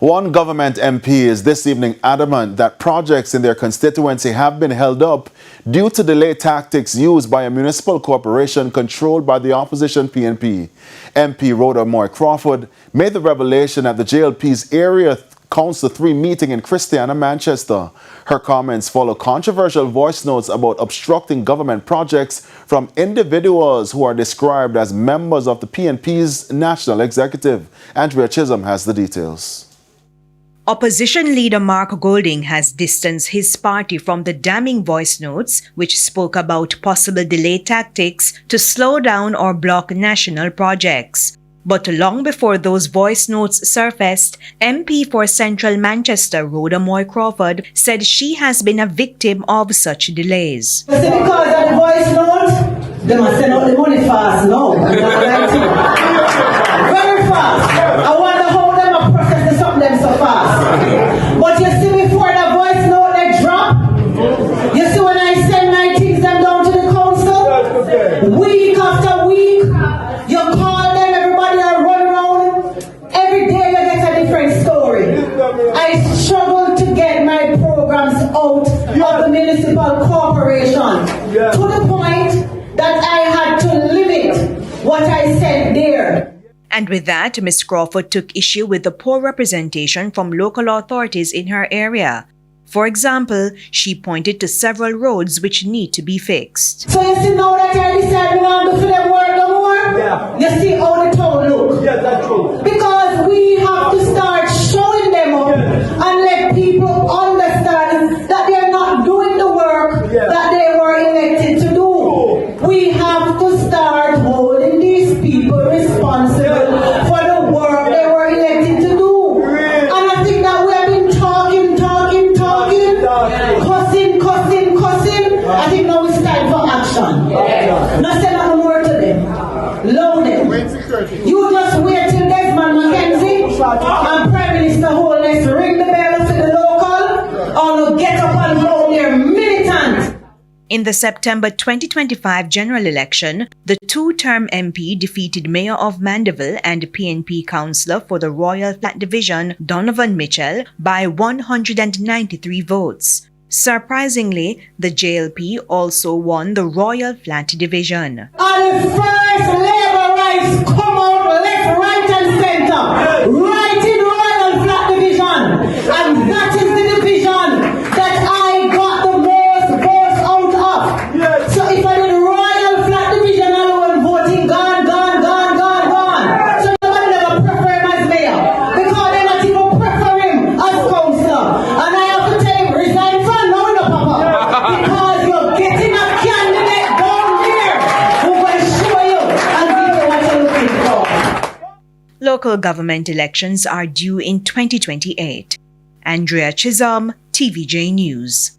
One government MP is this evening adamant that projects in their constituency have been held up due to delay tactics used by a municipal corporation controlled by the opposition PNP. MP Rhoda Moy Crawford made the revelation at the JLP's Area Council 3 meeting in Christiana, Manchester. Her comments follow controversial voice notes about obstructing government projects from individuals who are described as members of the PNP's national executive. Andrea Chisholm has the details. Opposition leader Mark Golding has distanced his party from the damning voice notes which spoke about possible delay tactics to slow down or block national projects. But long before those voice notes surfaced, MP for Central Manchester Rhoda Moy Crawford said she has been a victim of such delays. Because of the voice note, they must send out the money fast now. Very fast. I wonder how them are processing something them so fast. But you see, before the voice note they drop, you see when I send my things them down to the council, week after week, you call them, everybody I run around, every day you get a different story. I struggle to get my programs out of the municipal corporation to the point that I had to limit what I said there. And with that, Ms. Crawford took issue with the poor representation from local authorities in her area. For example, she pointed to several roads which need to be fixed. So you see now that I decide we want to do them work no more? Yeah. You see how the town look? Yeah, that's true. Because we have to start showing them up and let people understand that they're not doing the work that they were elected to do. We have to start holding these people responsible for the work they were elected to do. And I think that we have been talking, cussing. I think now it's time for action. Not say no more to them. Loan them. You just wait till Desmond Mackenzie and Prime Minister Holness ring the bell to the local or get up and go there militant. In the September 2025 general election, the two-term MP defeated Mayor of Mandeville and PNP councillor for the Royal Flat Division, Donovan Mitchell, by 193 votes. Surprisingly, the JLP also won the Royal Flat Division. And the first Labour rights come out left, right and centre, right in Royal Flat Division. And that is the division that I got the most votes out of. Yes. So if I did Royal Flat Division alone, voting gone. So nobody never prefer him as mayor. Because they not even prefer him as councillor. And I have to tell him, resign from now, no, Papa. Because you're getting a candidate down here who will show you and give you what you're looking for. Local government elections are due in 2028. Andrea Chisholm, TVJ News.